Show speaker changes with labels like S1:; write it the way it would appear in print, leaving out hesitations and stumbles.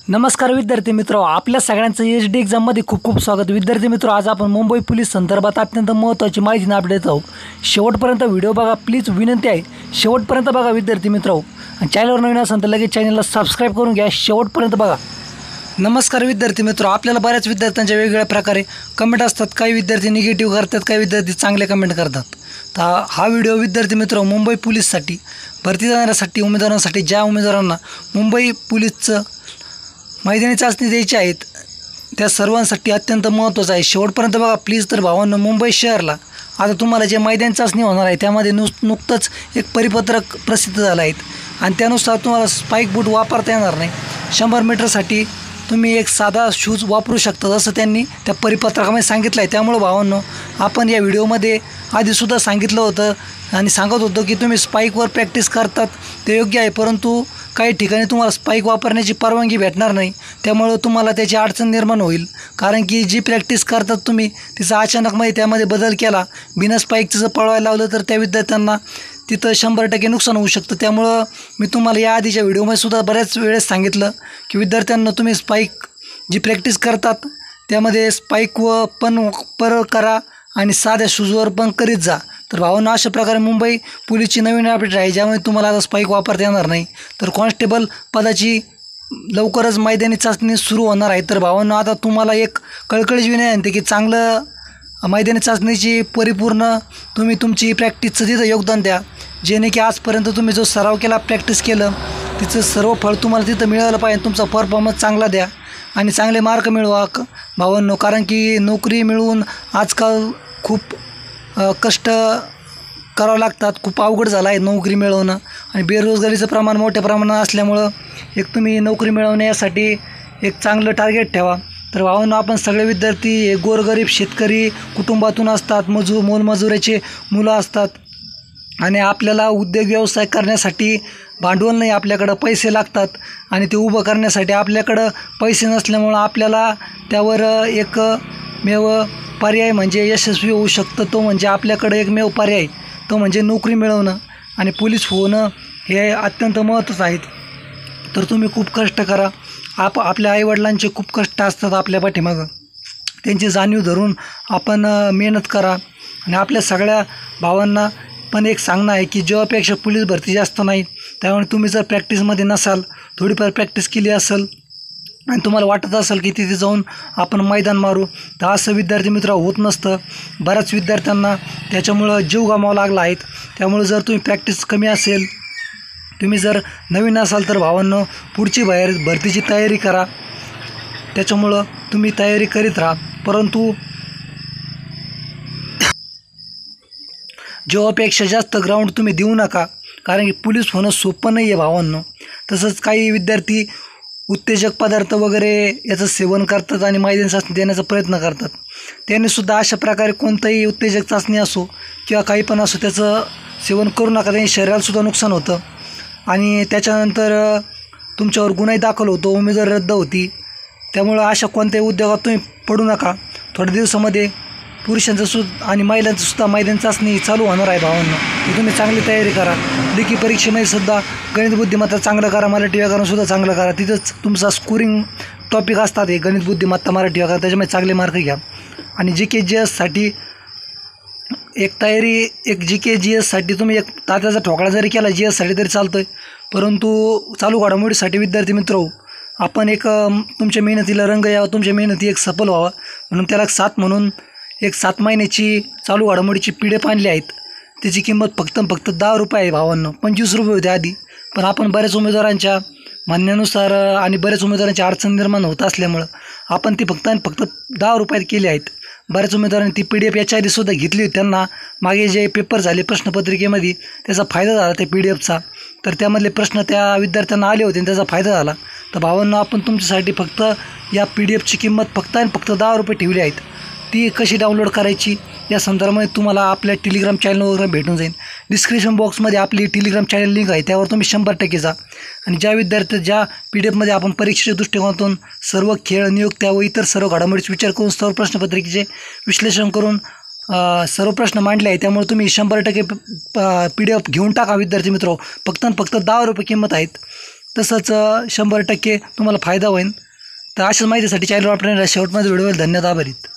S1: नमस्कार विद्यार्थी मित्र, आपल्या सगळ्यांचं एच डी एक्झाममध्ये खूप खूप स्वागत. विद्यार्थी मित्र, आज आपण मुंबई पोलीस संदर्भात अत्यंत महत्त्वाची माहिती अपडेट आहोत. शेवटपर्यंत व्हिडिओ बघा, प्लीज विनंती आहे शेवटपर्यंत बघा विद्यार्थी मित्र. आणि चॅनलवर नवीन असेल तर लगेच चॅनलला सबस्क्राईब करून घ्या, शेवटपर्यंत बघा. नमस्कार विद्यार्थी मित्र, आपल्याला बऱ्याच विद्यार्थ्यांच्या वेगवेगळ्या प्रकारे कमेंट असतात. काही विद्यार्थी निगेटिव्ह करतात, काही विद्यार्थी चांगले कमेंट करतात. तर हा व्हिडिओ विद्यार्थी मित्र मुंबई पोलीससाठी भरती जाण्यासाठी उमेदवारांसाठी, ज्या उमेदवारांना मुंबई पोलीसचं मैदानी चाचणी द्यायची आहेत त्या सर्वांसाठी अत्यंत महत्त्वाचं आहे. शेवटपर्यंत बघा प्लीज. तर भावांनो, मुंबई शहरला आता तुम्हाला जे मैदानी चाचणी होणार आहे त्यामध्ये नुकतंच एक परिपत्रक प्रसिद्ध झालं आहे आणि त्यानुसार तुम्हाला स्पाईक बूट वापरता येणार नाही. 100 मीटरसाठी तुम्ही एक साधा शूज वापरू शकता, जसं त्यांनी त्या परिपत्रकामध्ये सांगितलं आहे. त्यामुळं भावांनो, आपण या व्हिडिओमध्ये आधीसुद्धा सांगितलं होतं आणि सांगत होतो की तुम्ही स्पाईकवर प्रॅक्टिस करतात ते योग्य आहे, परंतु काही ठिकाणी तुम्हाला स्पाईक वापरण्याची परवानगी भेटणार नाही. त्यामुळं तुम्हाला त्याची अडचण निर्माण होईल, कारण की जी प्रॅक्टिस करतात तुम्ही तिचा अचानकमध्ये त्यामध्ये बदल केला, बिना स्पाईकचं जर पळवायला लावलं तर त्या विद्यार्थ्यांना तिथं 100% नुकसान होऊ शकतं. त्यामुळं मी तुम्हाला या आधीच्या व्हिडिओमध्ये सुद्धा बऱ्याच वेळेस सांगितलं की विद्यार्थ्यांना तुम्ही स्पाईक जी प्रॅक्टिस करतात त्यामध्ये स्पाईक पर करा आणि साध्या शूजवर पण करीत जा. तर भावांनो, अशा प्रकारे मुंबई पोलीसची नवीन अपडेट आहे, ज्यामुळे तुम्हाला आता स्पाईक वापरता येणार नाही. तर कॉन्स्टेबल पदाची लवकरच मैदानी चाचणी सुरू होणार आहे. तर भावांनो, आता तुम्हाला एक कळकळीची विनंती की चांगलं मैदानी चाचणीची परिपूर्ण तुम्ही तुमची प्रॅक्टिसचं तिथं योगदान द्या, जेणे की आजपर्यंत तुम्ही जो सराव केला, प्रॅक्टिस केलं, तिचं सर्व फळ तुम्हाला तिथं मिळालं पाहिजे. तुमचा परफॉर्मन्स चांगला द्या आणि चांगले मार्क मिळवा भावांनो, कारण की नोकरी मिळवून आजकाल खूप कष्ट करावं लागतात. खूप अवघड झालं आहे नोकरी मिळवणं आणि बेरोजगारीचं प्रमाण मोठ्या प्रमाणात असल्यामुळं एक तुम्ही नोकरी मिळवण्यासाठी एक चांगलं टार्गेट ठेवा. तर भावांनो, आपण सगळे विद्यार्थी हे गोरगरीब शेतकरी कुटुंबातून असतात, मोलमजुरीचे मुलं असतात आणि आपल्याला उद्योग व्यवसाय करण्यासाठी भांडवल नाही, आपल्याकडं पैसे लागतात आणि ते उभं करण्यासाठी आपल्याकडं पैसे नसल्यामुळं आपल्याला त्यावर एकमेव पर्याय म्हणजे यशस्वी होऊ शकतं, तो म्हणजे आपल्याकडे एकमेव पर्याय तो म्हणजे नोकरी मिळवणं आणि पोलीस होणं हे अत्यंत महत्त्वाचं आहे. तर तुम्ही खूप कष्ट करा. आपल्या आईवडिलांचे खूप कष्ट असतात आपल्या पाठीमागं, त्यांची जाणीव धरून आपण मेहनत करा. आणि आपल्या सगळ्या भावांना पण एक सांगणं आहे की जेव्हापेक्षा पोलीस भरती जास्त नाही, त्यामुळे तुम्ही जर प्रॅक्टिसमध्ये नसाल, थोडीफार प्रॅक्टिस केली असेल आणि तुम्हाला वाटत असेल की तिथे जाऊन आपण मैदान मारू, तर असं विद्यार्थी मित्र होत नसतं. बऱ्याच विद्यार्थ्यांना त्याच्यामुळं जीव गमावा लागला आहे. त्यामुळे जर तुम्ही प्रॅक्टिस कमी असेल, तुम्ही जर नवीन असाल तर भावांनो, पुढची भरतीची तयारी करा. त्याच्यामुळं तुम्ही तयारी करीत राहा, परंतु जेव्हापेक्षा जास्त ग्राउंड तुम्ही देऊ नका, कारण की पोलीस होणं सोपं नाही आहे भावांनो. तसंच काही विद्यार्थी उत्तेजक पदार्थ वगैरे याचं सेवन करतात आणि मैदानी चाचणी देण्याचा प्रयत्न करतात. त्यांनीसुद्धा अशा प्रकारे कोणताही उत्तेजक चाचणी असो किंवा काही पण असो त्याचं सेवन करू नका. त्यांनी शरीरालासुद्धा नुकसान होतं आणि त्याच्यानंतर तुमच्यावर गुन्हाही दाखल होतो, उमेदवारी रद्द होती. त्यामुळं अशा कोणत्याही उद्योगात तुम्ही पडू नका. थोड्या दिवसामध्ये पुरुषांचं आणि महिलांचंसुद्धा मैदानी चाचणी चालू होणार आहे भावांनो. तर तुम्ही चांगली तयारी करा. लेखी परीक्षेमध्ये सुद्धा गणित बुद्धिमत्ता चांगलं करा, मराठी व्याकरणसुद्धा चांगलं करा. तिथंच तुमचा स्कोरिंग टॉपिक असतात हे गणित बुद्धिमत्ता मराठी व्याकरण, त्याच्यामध्ये चांगले मार्क घ्या. आणि GK-GS साठी तुम्ही एक तात्याचा ठोकळा जरी केला GS तरी चालतो आहे, परंतु चालू घडामोडीसाठी विद्यार्थी मित्र आपण एक तुमच्या मेहनतीला रंग यावा, तुमच्या मेहनती एक सफल व्हावा म्हणून त्याला 7 महिन्याची चालू घडामोडीची PDF आणली आहेत. त्याची किंमत फक्त 10 रुपये आहे भावांनो. 25 रुपये होते आधी, पण आपण बऱ्याच उमेदवारांच्या म्हणण्यानुसार आणि बऱ्याच उमेदवारांची अडचण निर्माण होत असल्यामुळं आपण ती फक्त 10 रुपयात केली आहेत. बऱ्याच उमेदवारांनी ती PDF याच्या आधीसुद्धा घेतली होती. त्यांना मागे जे पेपर झाले प्रश्नपत्रिकेमध्ये त्याचा फायदा झाला त्या PDFचा. तर त्यामधले प्रश्न त्या विद्यार्थ्यांना आले होते आणि त्याचा फायदा झाला. तर भावांनो, आपण तुमच्यासाठी फक्त या PDFची किंमत फक्त 10 रुपये ठेवली आहेत. ती कशी डाउनलोड करायची या संदर्भामध्ये तुम्हाला आपल्या टेलिग्राम चॅनलवर भेटून जाईल. डिस्क्रिप्शन बॉक्समध्ये आपली टेलिग्राम चॅनल लिंक आहे, त्यावर तुम्ही 100% जा. आणि ज्या विद्यार्थ्या PDFमध्ये आपण परीक्षेच्या दृष्टिकोनातून सर्व खेळ, नियुक्त्या व इतर सर्व घडामोडीचा विचार करून सर्व प्रश्नपत्रिकेचे विश्लेषण करून सर्व प्रश्न मांडले आहे. त्यामुळे तुम्ही 100% PDF घेऊन टाका विद्यार्थी मित्र. फक्त 10 रुपये किंमत आहेत. तसंच 100% तुम्हाला फायदा होईल. तर अशाच माहितीसाठी चॅनल वापरण्याला शेवटमध्ये व्हिडिओवर धन्यवाद आभारीत.